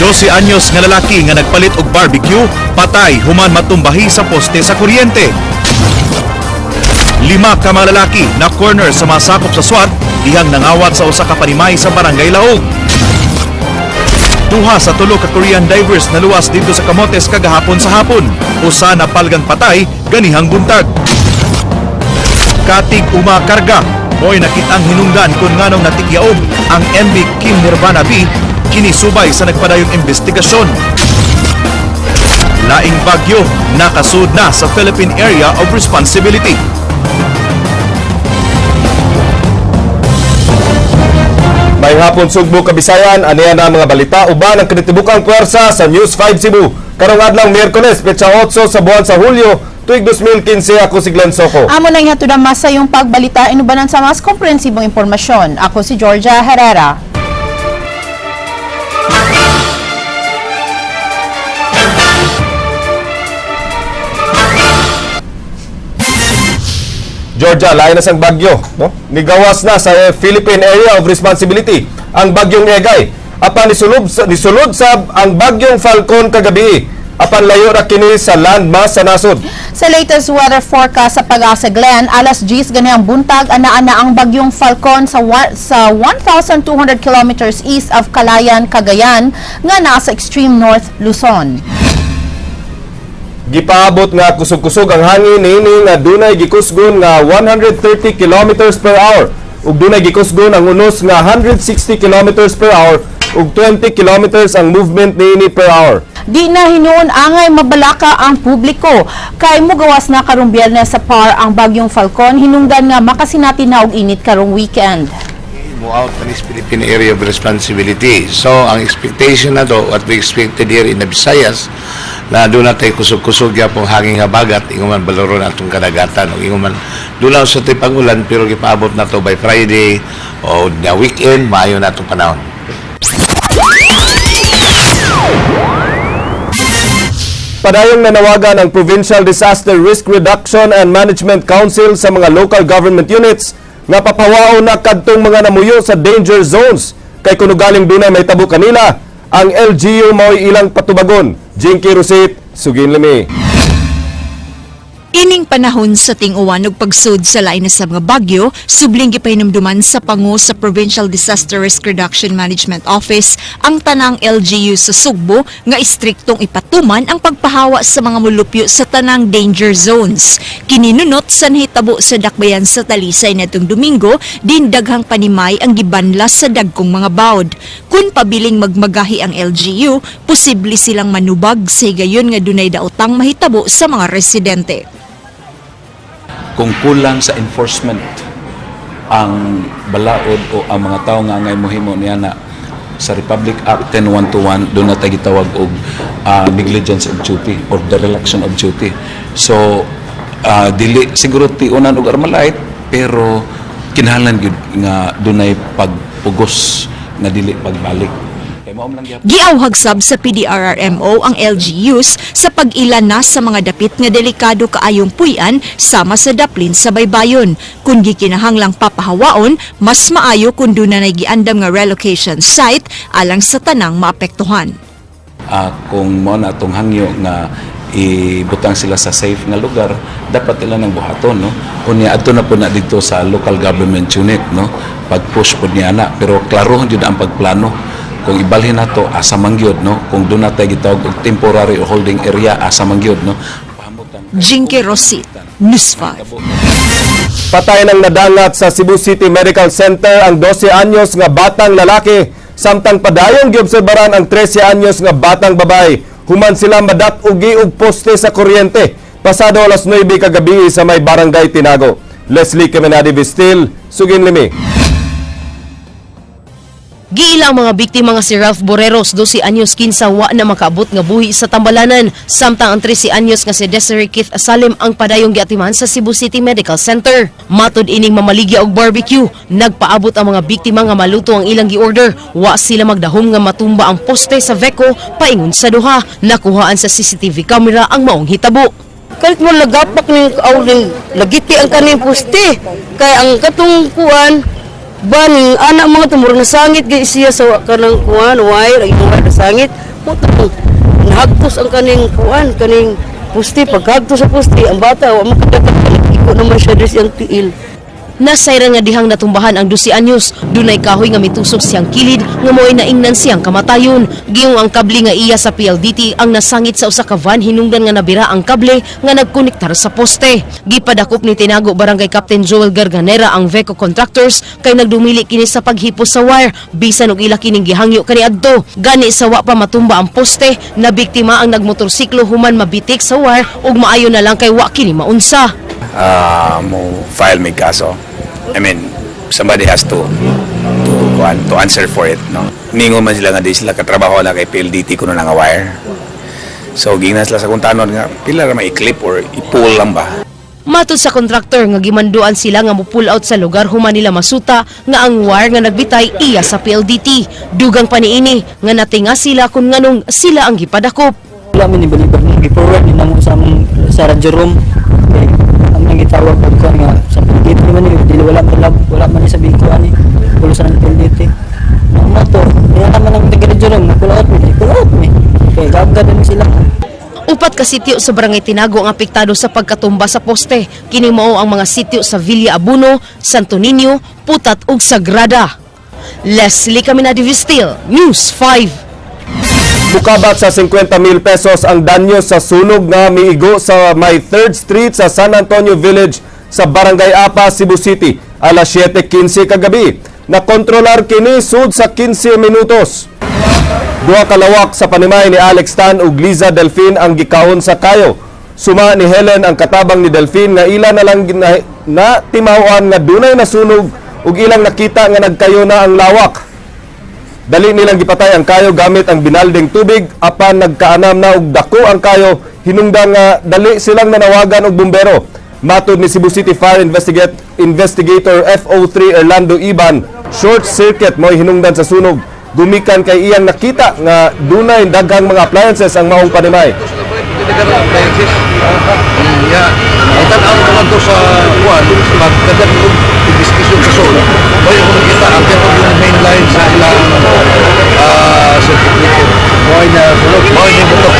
12 anyos nga lalaki nga nagpalit og barbecue, patay human matumbahi sa poste sa kuryente. 5 ka mga lalaki na corner sa masakop sa SWAT, dihang nangawat sa usa ka panimay sa barangay Laog. 2 sa 3 ka Korean divers na luwas dito sa Camotes kagahapon sa hapon. Usa na palgang patay ganihang buntag. Katig umakarga, mo'y nakitang hinungdan kung nganong natigyaog ang MV Kim Nirvana B, kinisubay sa nagpadayong investigasyon. Laing bagyo, nakasud na sa Philippine Area of Responsibility. May hapon Sugbo Kabisayan, aniya na mga balita uban ang kinatibukang puwersa sa News 5 Cebu. Karong adlang Miyerkules, petsa 8 sa buwan sa Hulyo, tuig 2015, ako si Glenn Soco. Amo na yung hatod sa yung pagbalita, inubanan sa mas komprehensibong impormasyon. Ako si Georgia Herrera. Georgia, lain na sang bagyo, no? Nigawas na sa Philippine Area of Responsibility ang bagyong Egay. Apan nisulod sa ang bagyong Falcon kagabi. Apan layo ra kini sa landmass sa nasod. Sa latest weather forecast sa Pag-asa Glen, alas 10 ganihang buntag ana ang bagyong Falcon sa 1,200 kilometers east of Calayan, Cagayan nga nasa extreme north Luzon. Gipaabot nga kusog-kusog ang hangin niini nga dunay gikusgon nga 130 kilometers per hour ug dunay gikusgon ang unos nga 160 kilometers per hour ug 20 kilometers ang movement niini per hour. Di na hinuon angay mabalaka ang publiko kay mugawas na karong Biyernes sa PAR ang bagyong Falcon, hinungdan nga makasinati na og init karong weekend. Move out on this Philippine Area of Responsibility. So, ang expectation na do, what we expected here in the Visayas, na doon natin kusog-kusog ya pong hanging habagat, inguman baloro na itong kadagatan, o inguman doon lang sa tipang ulan, pero ipaabot na to by Friday, o na weekend, maayo na itong panahon. Padayong nanawagan ang Provincial Disaster Risk Reduction and Management Council sa mga local government units nga papawao na kadtong mga namuyo sa danger zones kay kuno galing dunay may tabo kanila ang LGU mao'y ilang patubagon. Jinky Rosit, Sugin Limi. Ining panahon sa ting-uwan ug pagsud sa lain sa mga bagyo, subling gipahinumduman sa pangu sa Provincial Disaster Risk Reduction Management Office ang tanang LGU sa Sugbo nga istriktong ipatuman ang pagpahawa sa mga mulupyo sa tanang danger zones. Kininunot sa nahitabo sa dakbayan sa Talisay netong Domingo, din daghang panimay ang gibanlas sa dagkong mga bawd. Kung pabiling magmagahi ang LGU, posible silang manubag sa higayon nga dunay daotang mahitabo sa mga residente. Kung kulang sa enforcement ang balaod o ang mga tao nga angay mohimo niya na sa Republic Act 10121 doon na tayo gitawag og negligence of duty or dereliction of duty. So dili siguro tiunan og armalite pero kinahanglan gyud nga dunay pagpugos nga dili pagbalik. Giawhag sab sa PDRRMO ang LGUs sa pag-ila na sa mga dapit nga delikado kaayong puy-an sama sa daplin sa baybayon. Kung gikinahanglang papahawaon, mas maayo kung doon na giandam nga relocation site alang sa tanang maapektuhan. Kung mo na itong hangyo nga ibutang sila sa safe nga lugar, dapat nila ng buhaton, no? Unya adto na po na dito sa local government unit, no? Pag-push po niya na, pero klaro jud ang pagplano. Kung ibalhin na to, asa mangyod, no? Kung doon na tayo gitawag og temporary or holding area, asa mangyod, no? Jinky Rosit, News 5. Patay ng nadangat sa Cebu City Medical Center ang 12 anyos nga batang lalaki, samtang padayong giobserbaran ang 13 anyos nga batang babae. Human sila madat-ugi og poste sa kuryente pasado alas 9 kagabi sa may barangay Tinago. Leslie Kemenadi Vistil, Sugin Limi. Giila ang mga biktima nga si Ralph Boreros, 12 anyos kinsa wa na makaabot nga buhi sa tambalanan, samtang ang 13 anyos nga si Desiree Keith Salim ang padayong giatiman sa Cebu City Medical Center. Matud ining mamaligya og barbecue, nagpaabot ang mga biktima nga maluto ang ilang gi-order, wa sila magdahom nga matumba ang poste sa Veco paingon sa duha. Nakuhaan sa CCTV camera ang maong hitabo. Kalit mo lagapak ni kauling, lagiti ang kaning poste, kay ang katong kuan ban anak mga tumuro na sangit gay siya sa kanang kuan wire ay tuwa na sangit napot na nahagtos ang kaning kuan, kaning puste. Pagkagtos sa puste, ang bata, wa makadapat, iko naman siya dres yung tiil. Nasayra nga dihang natumbahan ang 12 anyos, dunay kahoy nga mitusok siyang kilid nga mo'y naingnan siyang kamatayon. Giyong ang kable nga iya sa PLDT ang nasangit sa usa ka van hinungdan nga nabira ang kable nga nagkonektar sa poste. Gipadakop ni Tinago Barangay Captain Joel Garganera ang Veco Contractors kay nagdumili kini sa paghipos sa wire bisan og ila kining gihangyo kaniadto. Gani sa wa pa matumba ang poste, na biktima ang nagmotorsiklo human mabitik sa wire ug maayo na lang kay wa kini maunsa. Mo file may kaso. I mean, somebody has to answer for it, no? Ningon man sila nga di sila katrabaho na kay PLDT kuno nga wire. So gingna sila sa kuntanon nga pila ra mai-clip or i-pull lang ba. Matod sa kontraktor nga gimanduan sila nga mo-pull out sa lugar human nila masuta nga ang wire nga nagbitay iya sa PLDT. Dugang pa niini nga natinga sila kun nganong sila ang gipadakop. Wala man ni balibar ni gi-forward ni namo sa among sa radyo room. Okay. Ang nagitawag ko nga sa PLDT man ni dili wala man ni sa biko ani. Pulusan ng PLDT. Ang moto, kaya naman ang taga-radyo room, pull out me. Okay, gagawin din sila. Upat ka sityo sa Barangay Tinago ang apektado sa pagkatumba sa poste. Kini mao ang mga sityo sa Villa Abuno, Santo Niño, Putat ug Sagrada. Leslie Caminadi Vistil, News 5. Bukabat sa 50,000 pesos ang danyo sa sunog nga miigo sa may 3rd Street sa San Antonio Village sa Barangay Apa, Cebu City, alas 7:15 kagabi. Nakontrolar kini sud sa 15 minutos. Duha kalawak sa panimay ni Alex Tan ug Liza Delfin ang gikaon sa kayo. Suma ni Helen ang katabang ni Delfin nga ila na lang na timawan nga dunay nasunog ug ilang nakita nga nagkayo na ang lawak. Dali nilang gipatay ang kayo gamit ang binalding tubig apan nagkaanam na og dako ang kayo hinungdan nga dali silang nanawagan og bumbero. Matud ni Cebu City Fire Investigator FO3 Orlando Iban, short circuit mo'y hinungdan sa sunog. Gumikan kay iyang nakita nga dunay daghang mga appliances ang maong panimay. Tanaw naman to sa kuwan, magdagan ko i-discussion sa solo. Kaya kung kita, ang kito yung main line sa ilang circuit breaker. Buhay na butok.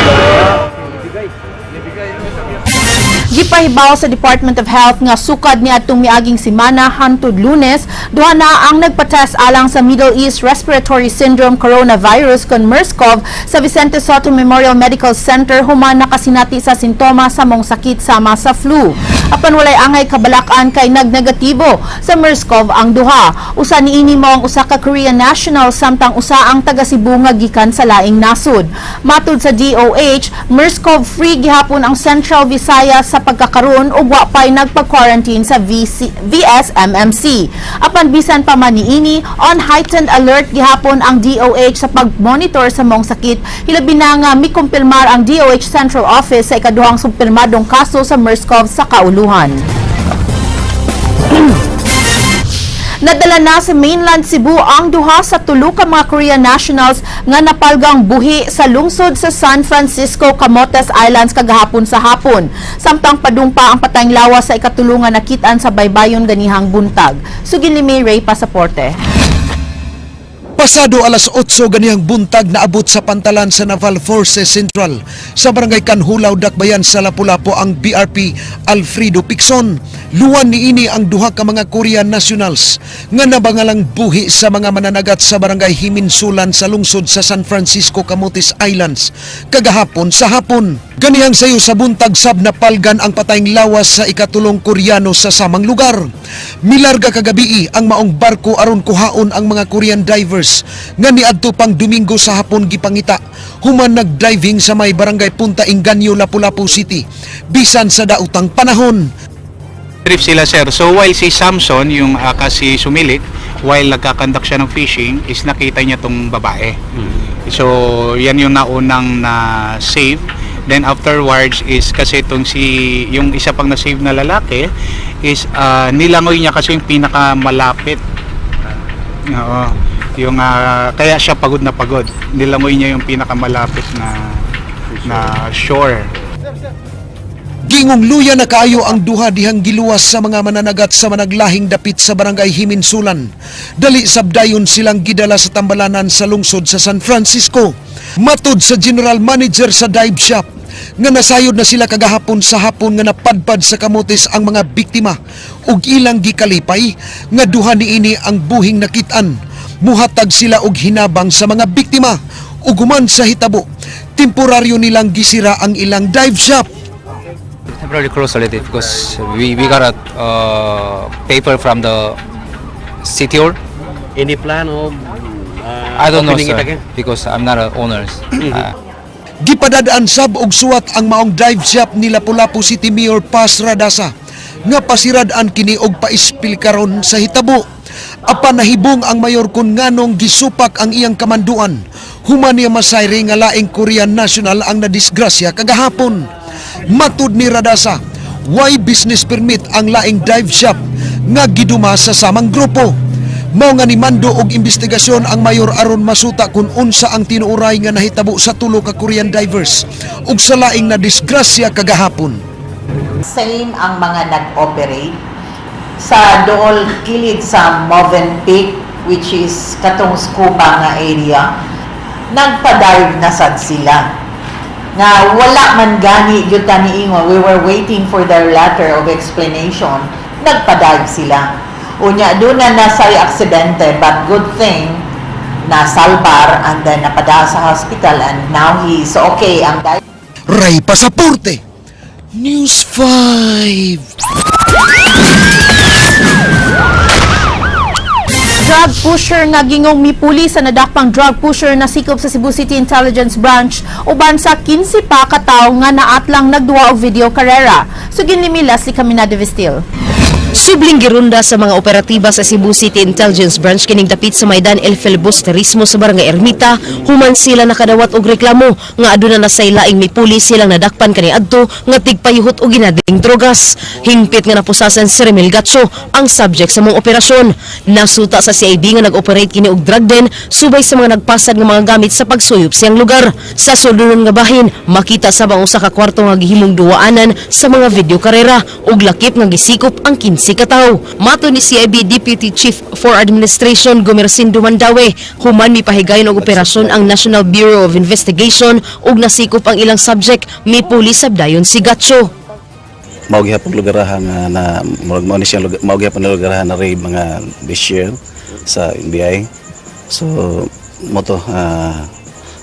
Gipahibaw sa Department of Health nga sukad ni atong miaging semana hangtod Lunes, duha na ang nagpa-test alang sa Middle East Respiratory Syndrome Coronavirus kon MERS-CoV sa Vicente Soto Memorial Medical Center human nakasinati sa sintomas sa mong sakit sama sa flu. Apan walay angay kabalakan kay nagnegatibo sa MERS-CoV ang duha. Usa niini mo ang usa ka Korean national samtang usa ang taga Cebu nga gikan sa laing nasod. Matud sa DOH, MERS-CoV free gihapon ang Central Visayas sa pagkakaroon ug wa pay nagpa-quarantine sa VSMMC. Apan bisan pa man niini, on heightened alert gihapon ang DOH sa pag-monitor sa mong sakit. Hilabi na nga mikumpirmar ang DOH Central Office sa ikaduhang sumpirmadong kaso sa MERS-CoV sa kauluhan. Nadala na sa mainland Cebu ang duha sa tulo ka mga Korean nationals nga napalgang buhi sa lungsod sa San Francisco, Camotes Islands kagahapon sa hapon. Samtang padungpa ang patayng lawas sa ikatulungan nakitaan sa baybayon ganihang buntag. Sugin ni May Ray Pasaporte. Pasado alas 8 ganihang buntag na abot sa pantalan sa Naval Forces Central sa Barangay Kanhulaw, Dakbayan sa Lapu-Lapu ang BRP Alfredo Picson. Luwan niini ang duha ka mga Korean nationals nga nabangalang buhi sa mga mananagat sa Barangay Himinsulan sa lungsod sa San Francisco, Camotes Islands kagahapon sa hapon. Ganihang sayo sa buntag sab napalgan ang patayng lawas sa ikatulong Koreano sa samang lugar. Milarga kagabi ang maong barko aron kuhaon ang mga Korean divers nga niadto pang Domingo sa hapon gipangita human nagdriving sa may Barangay Punta Inganyo, Lapu-Lapu City bisan sa dautang panahon. Trip sila sir. So while si Samson, yung kasi sumilit, while nagkakandak siya ng fishing, is nakita niya tong babae. So yan yung naunang na save. Then afterwards is kasi yung isa pang na-save na lalaki is nilangoy niya kasi yung pinakamalapit. Oo. Yung kaya siya pagod na pagod. Nilangoy niya yung pinakamalapit na shore. Giingong luya na kaayo ang duha dihang giluwas sa mga mananagat sa managlahing dapit sa barangay Himinsulan. Dali sabdayon silang gidala sa tambalanan sa lungsod sa San Francisco. Matud sa General Manager sa dive shop, nga nasayod na sila kagahapon sa hapon nga napadpad sa kamotes ang mga biktima ug ilang gikalipay nga duha niini ang buhing nakitaan. Muhatag sila og hinabang sa mga biktima ug human sa hitabo, temporaryo nilang gisira ang ilang dive shop. Temporarily close already because we got a paper from the city or Any plan of I don't know opening sir it again? because I'm not an owner. Gipadadaan sab og suwat ang maong dive shop ni Lapu-Lapu City Mayor Paz Radasa nga pasirad-an kini og paispil karon sa hitabo. Apan nahibong ang mayor kun nganong gisupak ang iyang kamanduan. Human niya masayri nga laing Korean national ang nadisgrasya kagahapon. Matud ni Radasa, why business permit ang laing dive shop nga giduma sa samang grupo. Mao nga ni mando og investigasyon ang mayor aron masuta kung unsa ang tinuuray nga nahitabo sa tulo ka Korean divers ug sa laing na disgrasya kagahapon. Same ang mga nag-operate sa dool kilid sa Movenpick, which is katong scuba nga area. Nagpa-dive na sad sila nga wala man gani gyud tani ingon. We were waiting for their letter of explanation. Nagpa-dive sila. Unya doon na nasay aksidente, but good thing na salbar and then napada sa hospital and now he's okay. Ang Ray Pasaporte, News 5. Drug pusher nga gingong mipuli sa nadakpang drug pusher na sikop sa Cebu City Intelligence Branch uban sa 15 pa ka tawo nga naatlang nagduwa og video karera. Sugin ni Leslie Camina de Vistil. Subling girunda sa mga operatiba sa Cebu City Intelligence Branch kining dapit sa Maidan El Filibusterismo sa Barangay Ermita, human sila nakadawat og reklamo nga aduna na say laing mipuli silang nadakpan kani adto nga tigpayuhot og ginading drogas. Hingpit nga napusasan si Remel Gatso ang subject sa mong operasyon. Nasuta sa CID nga nag-operate kini og drug den subay sa mga nagpasad nga mga gamit sa pagsuyop siyang lugar. Sa sulunod nga bahin, makita sa bang usa ka kwarto nga gihimong duwaanan sa mga video karera ug lakip nga gisikop ang 15 katawo. Mato ni CIB Deputy Chief for Administration Gumersindo Mandawe, human mipahigayon og operasyon ang National Bureau of Investigation ug nasikop ang ilang subject, mipuli sabdayon si Gatso. Maugihapon lugarahan na maugihapon lugarahan na raid mga this year sa NBI. So moto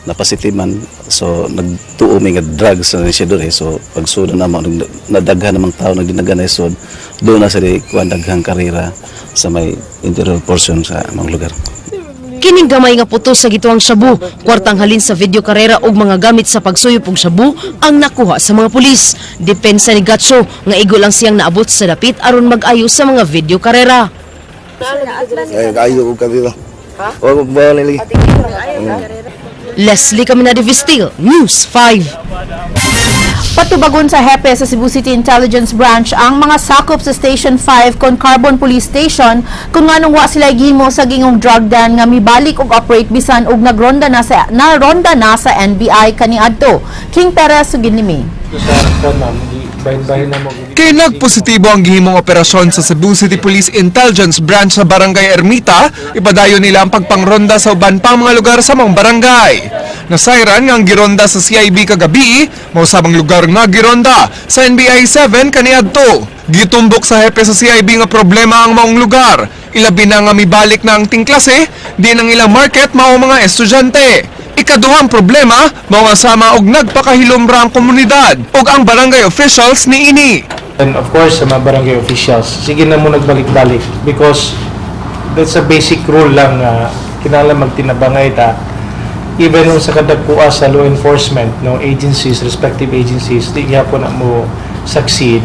napasitiman, so nagtuo may nga drugs na siya doon so pagsudo na nadaghan namang tao nagdinaganay so doon na sa kuan daghang karera sa may interior portion sa mga lugar. Kining gamay nga putos sa gituang shabu, kwartang halin sa video karera ug mga gamit sa pagsuyop og shabu ang nakuha sa mga pulis. Depensa ni Gatso nga igo lang siyang naabot sa dapit aron mag-ayo sa mga video karera. Ayo og karera. O ba lagi. Leslie Camina de Vistil, News 5. Patubagon sa hepe sa Cebu City Intelligence Branch ang mga sakop sa Station 5 kon Carbon Police Station kung nganong wa sila gihimo sa gingong drug den nga mibalik og operate bisan og nagronda na sa NBI kaniadto. King Perez sugin nimi. Kay nagpositibo ang gihimong operasyon sa Cebu City Police Intelligence Branch sa Barangay Ermita, ipadayon nila ang pagpangronda sa uban pang mga lugar sa mga barangay. Nasayran nga ang gironda sa CIB kagabi, mausabang lugar nga gironda sa NBI 7 kaniadto. Gitumbok sa hepe sa CIB nga problema ang maong lugar. Ilabi na nga mibalik na ang tingklase, di ang ilang market mao mga estudyante. Ikaduhang problema, mga sama og nagpakahilumbra ang komunidad ug ang barangay officials ni ini. And of course, sa mga barangay officials, sige na mo nagbalik-balik because that's a basic rule lang kinahanglan magtinabangay ta. Even sa kadagkua sa law enforcement, no agencies, respective agencies, di gyapon na mo succeed.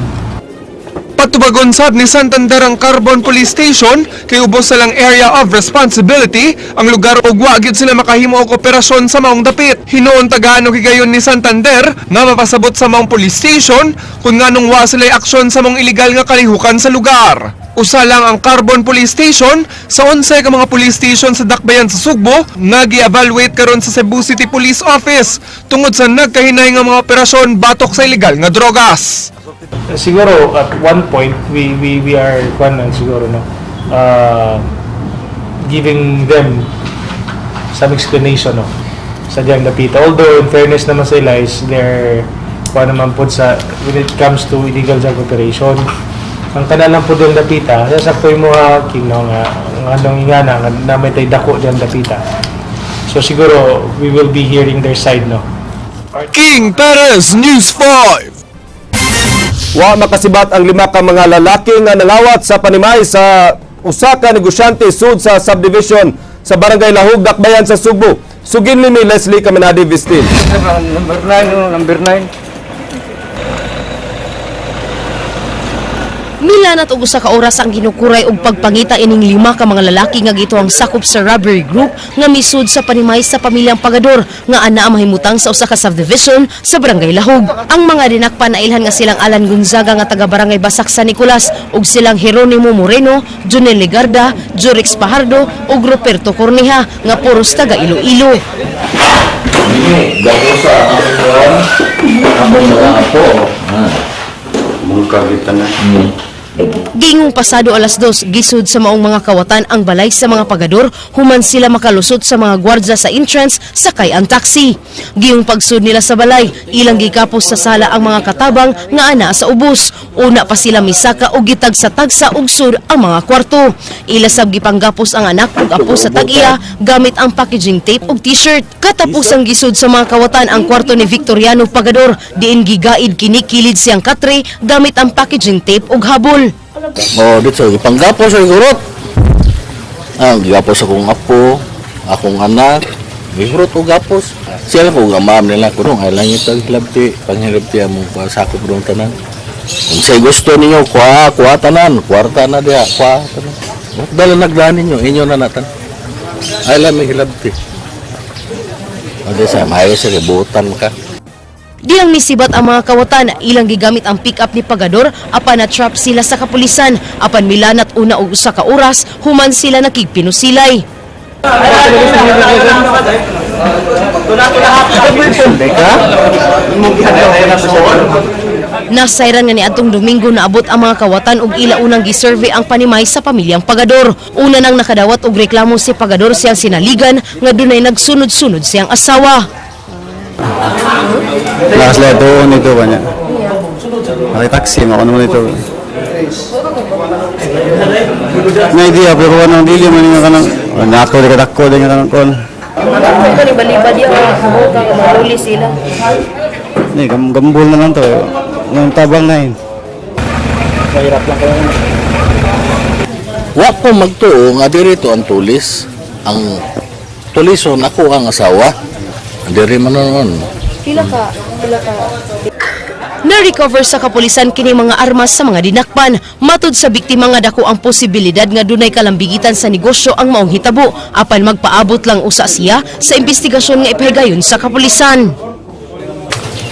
Patubagon sad ni Santander ang Carbon Police Station kay ubos sa lang area of responsibility ang lugar ug wa gyud sila makahimo og operasyon sa maong dapit. Hinuon tagano higayon ni Santander nga mapasabot sa maong police station kung nganong wa sila aksyon sa maong illegal nga kalihukan sa lugar. Usa lang ang Carbon Police Station sa 11 ka mga police station sa Dakbayan sa Sugbo nga gi-evaluate karon sa Cebu City Police Office tungod sa nagkahinay nga mga operasyon batok sa ilegal nga drogas. Siguro at one point we are siguro no giving them some explanation no sa diyang dapita, although in fairness naman sa ila is their naman po sa when it comes to illegal drug operation ang kanalang po diyang dapita sasaktoy mo king no nga anong ingana na may tay dako diyang dapita, so siguro we will be hearing their side no. King Perez, News 5. Wa makasibat ang 5 ka mga lalaki nga nangawat sa panimay sa usa ka negosyante sud sa subdivision sa Barangay Lahug, Dakbayan sa Sugbo. Sugin ni Leslie Caminadi Vistil. Number 9. Milanat og usa ka oras ang ginukuray og pagpangita ining 5 ka mga lalaki nga gito ang sakop sa robbery group nga misud sa panimay sa pamilyang Pagador nga ana mahimutang sa usa ka subdivision sa Barangay Lahug. Ang mga dinakpan nailhan nga silang Alan Gonzaga nga taga Barangay Basak San Nicolas ug silang Jeronimo Moreno, Junel Legarda, Jorix Pajardo ug Ruperto Corneja nga puros taga Iloilo. Gingong pasado alas 2, gisud sa maong mga kawatan ang balay sa mga Pagador human sila makalusot sa mga gwardya sa entrance sakay ang taxi. Gingong pagsud nila sa balay, ilang gikapos sa sala ang mga katabang nga ana sa ubos. Una pa sila misaka og gitag sa tagsa ug sud ang mga kwarto. Ilasab gipanggapos ang anak ug apo sa tag-iya gamit ang packaging tape ug t-shirt. Katapos ang gisud sa mga kawatan ang kwarto ni Victoriano Pagador, diin gigaid kini kilid siyang katre gamit ang packaging tape ug habol. Dito panggapos sa gurot. Gapos akong apo, akong anak, gurot o gapos. Sila ko gamam nila ko dong, ay lang ito hilabti, panghilabti among sakop dong tanan. Kung say gusto ninyo, kuha tanan, kwarta na dia, kuha tanan. Dala nagdaan ninyo, inyo na natan. Ay lang may hilabti. Adi sa mayo sa ributan ka. Diyang misibat ang mga kawatan, ilang gigamit ang pick-up ni Pagador apan na-trap sila sa kapulisan, apan milanat una og usa ka oras human sila nakigpinusilay. Nasayran nga niadtong Domingo naabot ang mga kawatan ug ila unang gisurvey ang panimay sa pamilyang Pagador. Una nang nakadawat og reklamo si Pagador siyang sinaligan nga dunay nagsunod-sunod siyang asawa. Lakas lang doon ito ba niya? May taxi, ako naman ito. May idea, pero anong dili man nga kanang nako, di katakko, di nga kanang kon. Ito ni balibad yung kabuka, maluli sila. Hindi, gambol na lang to. Yung tabang na yun. Mahirap lang kayo. Wa ko magtuo nga dirito ang tulis. Ang tulison ako ang asawa. Diri man noon. Pila ka. Na-recover sa kapulisan kini mga armas sa mga dinakpan. Matud sa biktima nga dako ang posibilidad nga dunay kalambigitan sa negosyo ang maong hitabo apan magpaabot lang usa siya sa investigasyon nga ipahigayon sa kapulisan.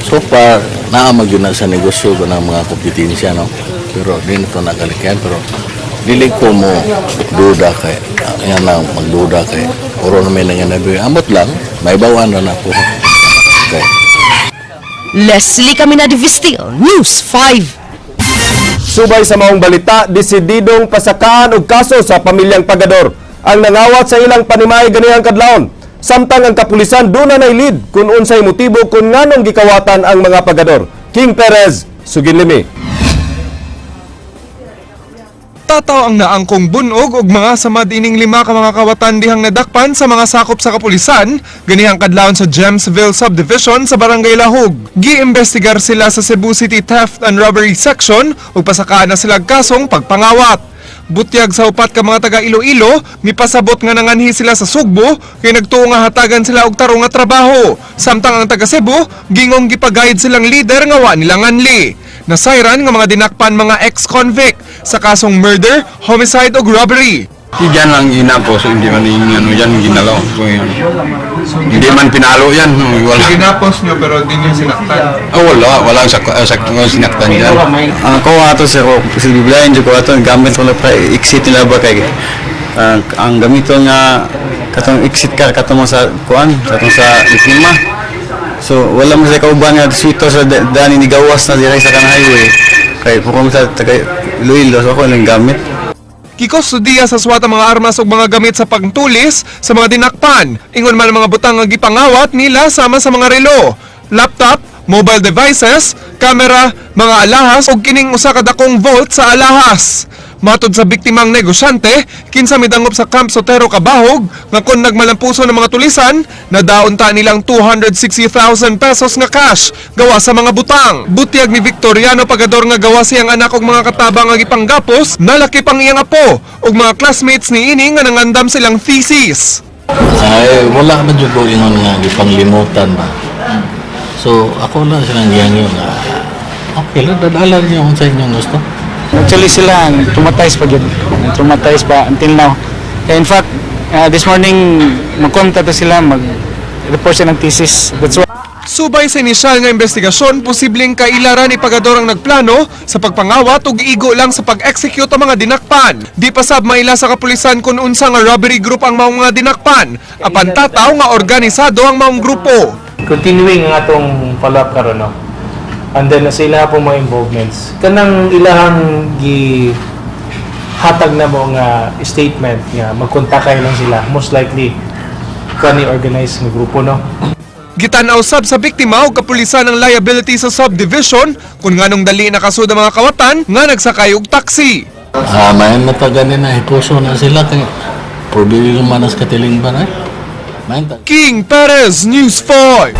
So far, naamag yun na sa negosyo ko ng mga kompetensya, no? Pero di na ito nakalikyan, pero dili ko mo duda kay, yan lang, magduda kay, puro na may nangyanabi. Amot lang, may bawan na po. Okay. Leslie Caminadi Vistil, News 5. Subay sa maong balita, desididong pasakaan og kaso sa pamilyang Pagador ang nangawat sa ilang panimay ganihang kadlawon. Samtang ang kapulisan doon na nailid kung unsay motibo kung nganong gikawatan ang mga Pagador. King Perez, Suginlimi. Tataw ang naangkong bunog ug mga samad ining 5 ka mga kawatan dihang nadakpan sa mga sakop sa kapulisan ganihang kadlawon sa Gemsville Subdivision sa Barangay Lahug. Giimbestigar sila sa Cebu City Theft and Robbery Section ug pasakaan na sila kasong pagpangawat. Butyag sa upat ka mga taga Iloilo, mipasabot nga nanganhi sila sa Sugbo kay nagtuo nga hatagan sila og tarong nga trabaho. Samtang ang taga Cebu, gingong gipagayad silang leader nga wa nila nganli. Nasayran nga mga dinakpan mga ex-convict sa kasong murder, homicide ug robbery. Diyan lang ginapos, hindi man yung ano yan, ginalaw. Hindi man pinalo yan. Wala. Ginapos nyo pero di nyo sinaktan. Walang sinaktan dyan. Ako ato sir, silbilayan dyan ko ato, gamit ko lang pa, exit nila ba kay ang gamit ko nga katong exit ka, katong sa kuan, katong sa iklima. So, wala mo sa kauban nga sito sa dani ni gawas na diray sa kanang highway. Kay pukom sa taga Iloilo, so ako lang gamit. Kikustodiya sa SWAT ang mga armas ug mga gamit sa pagtulis sa mga dinakpan. Ingon man ang mga butang nga gipangawat nila sama sa mga relo, laptop, mobile devices, camera, mga alahas ug kining usa ka dakong vault sa alahas. Matod sa biktimang negosyante, kinsa midangop sa Camp Sotero Kabahog nga kun nagmalampuso ng mga tulisan, nadaon ta nilang 260,000 pesos nga cash gawa sa mga butang. Butyag ni Victoriano Pagador nga gawa siyang anak og mga katabang nga gipanggapos, nalaki pang iyang apo ug mga classmates ni ini nga nangandam silang thesis. Ay, wala man dyan ko ingon nga ipanglimutan ba. So, ako lang silang giyangyo nga, okay lang, dadala rin yung sa inyong gusto. Actually sila traumatized pa yun. Traumatized pa until now. In fact, this morning magkonta to sila, mag-report sila ng thesis. That's why Subay sa inisyal nga investigasyon, posibleng kailaran ni Pagador ang nagplano sa pagpangawat ug igo lang sa pag-execute ang mga dinakpan. Di pa sab maila sa kapulisan kung unsa nga robbery group ang maong mga dinakpan. Apan tataw nga organisado ang maong grupo. Continuing ang atong follow-up karon, no? And then sa ilaha pong mga involvements. Kanang ilahang hatag na mo nga statement nga magkontakay lang sila. Most likely, kani organized nga grupo, no? Gitanaw sab sa biktima og kapulisan ang liability sa subdivision kung nganong dali nakasud ang mga kawatan nga nagsakay og taxi. Mayan na taganin na, ipuso na sila kay probably lumanas katiling ba na? King Perez, News 5.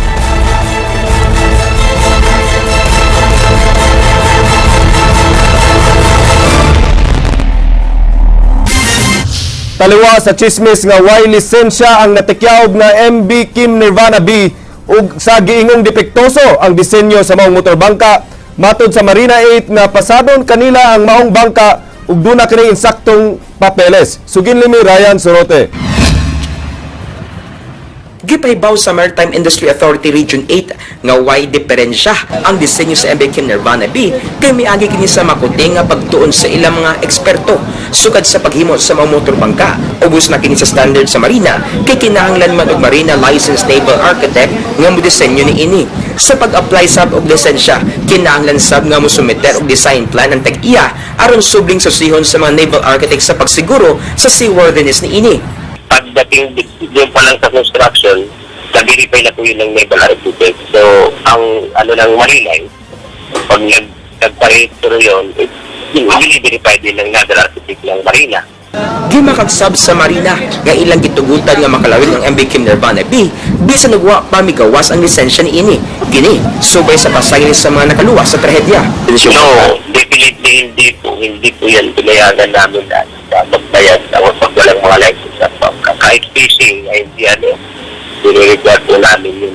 Taliwa sa chismis nga way lisensya ang natikyaog na MB Kim Nirvana B ug sa giingong depektoso ang disenyo sa maong motorbangka. Matod sa Marina 8 nga pasadon kanila ang maong bangka ug duna kini insaktong papeles. Sugin limi Ryan Sorote. Gipahibaw sa Maritime Industry Authority Region 8 nga way diferensya ang disenyo sa MB Kim Nirvana B kay miagi kini sa makuting nga pagtuon sa ilang mga eksperto sukad sa paghimo sa mga motorbangka. Ubos na kini sa standard sa Marina kay kinahanglan man og Marina Licensed Naval Architect nga modesenyo ni ini. Sa pag-apply sab og lisensya, kinahanglan sab nga mosumeter og design plan ang tag-iya aron subling susihon sa mga naval architect sa pagsiguro sa seaworthiness ni ini. Pagdating doon pa lang sa construction, na-verify na po yun ng naval architect. So, ang ng Marinay, pag nagpa-rehistro yun, i-verify din ng naval architect ng Marina. Gimakagsab sa Marina nga ilang gitugutan nga makalawin ang MB Kim Nirvana B bisan nagwa pa migawas ang lisensya ni ini. Kini subay sa pasaylo sa mga nakaluwas sa trahedya. No, definitely hindi po yan pinayagan namin na magbayad pag walang mga license at kahit fishing ay hindi dinirigard po namin yun.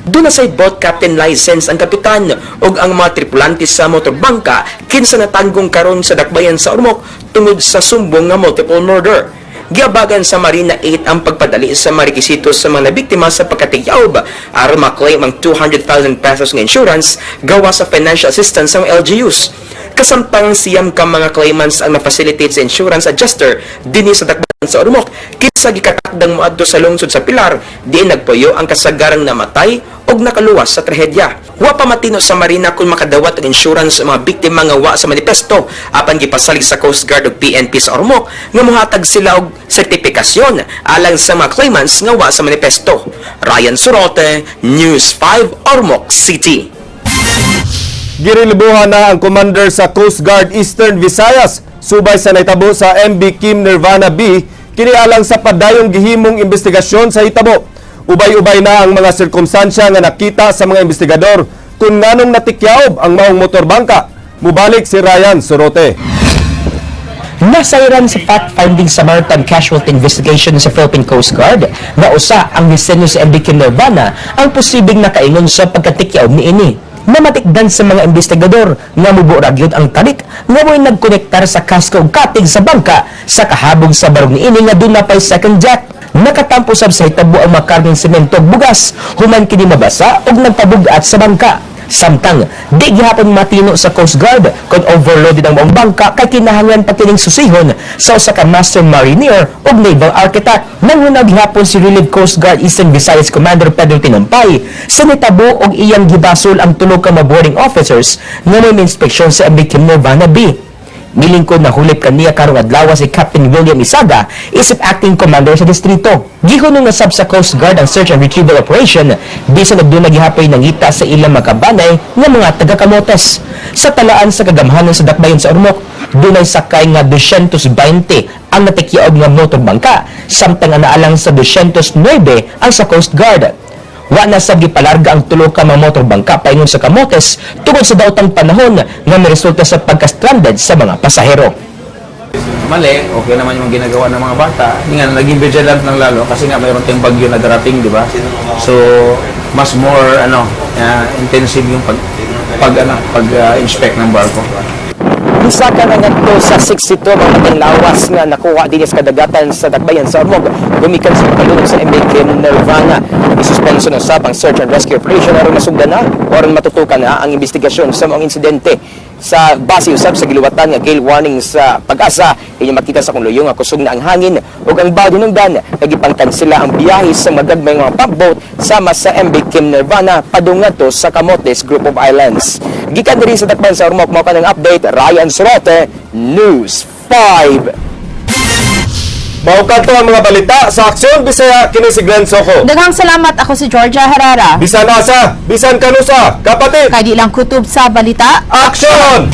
Doon na sa boat captain license ang kapitan ug ang mga tripulante sa motorbangka kinsa natanggong karon sa dakbayan sa Ormoc tungod sa sumbong nga multiple murder. Giabagan sa Marina 8 ang pagpadali sa mga rekisito sa mga nabiktima sa pagkatigyaob aron maklaim ang 200,000 pesos nga insurance gawa sa financial assistance ng LGUs. Kasamtang siyam ka mga claimants ang na-facilitate sa insurance adjuster dinhi sa dakbayan sa Ormoc kinsa gikatakdang moadto sa lungsod sa Pilar di nagpuyo ang kasagarang namatay og nakaluwas sa trahedya. Wa pa matino sa Marina kung makadawat ang insurance sa mga biktima nga wa sa manifesto apan gipasalig sa Coast Guard ug PNP sa Ormoc nga mohatag sila og sertipikasyon alang sa mga claimants nga wa sa manifesto. Ryan Sorote, News 5, Ormoc City. Girilibuhan na ang commander sa Coast Guard Eastern Visayas subay sa naitabo sa MB Kim Nirvana B kini alang sa padayong gihimong investigasyon sa hitabo. Ubay-ubay na ang mga sirkumstansya nga nakita sa mga investigador kung nganong natikyaob ang maong motorbangka. Mubalik si Ryan Sorote. Nasairan sa fact-finding sa Maritime Casualty Investigation sa Philippine Coast Guard na usa ang disenyo sa MB Kim Nirvana ang posibleng nakaingon sa pagkatikyaob ni ini. Namatikdan sa mga investigador nga muburag yun ang tarik nga mo'y nagkonektar sa kasko ug katig sa bangka sa kahabog sa barog ni ini nga doon na pa'y second jack. Nakatampo sab sa hitabo ang makarning semento ug bugas human kini mabasa ug nagpabugat sa bangka. Samtang di gihapon matino sa Coast Guard kung overloaded ang buong bangka kay kinahanglan pa kining susihon sa usa ka master mariner ug naval architect. Nangunag gihapon si Relief Coast Guard Eastern Visayas Commander Pedro Tinampay sa nitabo og iyang gibasol ang tulo ka boarding officers nga may inspeksyon sa MB Kim Nirvana B. Milingkod na hulip kaniya karong adlaw si Captain William Isaga, isip acting commander sa distrito. Gihunong na sab sa Coast Guard ang search and retrieval operation bisan og dunay gihapay nangita sa ilang makabanay nga mga taga-kamotes. Sa talaan sa kagamhanan sa dakbayon sa Ormoc, dunay sakay nga 220 ang natikyaog nga motorbangka, samtang naalang sa 209 ang sa Coast Guard. Wa na sab gipalarga ang tulo ka mga motorbangka paingon sa kamotes tungod sa daotang panahon nga miresulta sa pagka-stranded sa mga pasahero. Mali, okay naman yung ginagawa ng mga bata. Hindi nga, naging vigilant ng lalo kasi nga mayroon tayong bagyo na darating, di ba? So, mas more intensive yung pag-inspect ng barko. Isa ka na ngadto sa 62 mga matang lawas nga nakuha din sa kadagatan sa dakbayan sa Ormoc gumikan sa pagkalunod sa MB Kim Nirvana. Isuspenso na sab ang search and rescue operation aron masugdan na o aron matutukan na ang investigasyon sa mga insidente. Sa base usab sa giluwatan nga gale warning sa Pag-asa, inyo makita sa kunluyong nga kusog na ang hangin ug ang bawd hinungdan nagipangkansela ang biyahe sa magagmay mga pubboat sama sa MB Kim Nirvana padung ngadto sa Camotes Group of Islands. Gikan diri sa dakbayan sa Ormoc mao kanang update, Ryan Sorote, News 5. Mao kadto ang mga balita sa Aksyon Bisaya kini si Glenn Soco. Daghang salamat, ako si Georgia Herrera. Bisan asa, bisan kanusa, kapatid. Kay di lang kutob sa balita. Aksyon!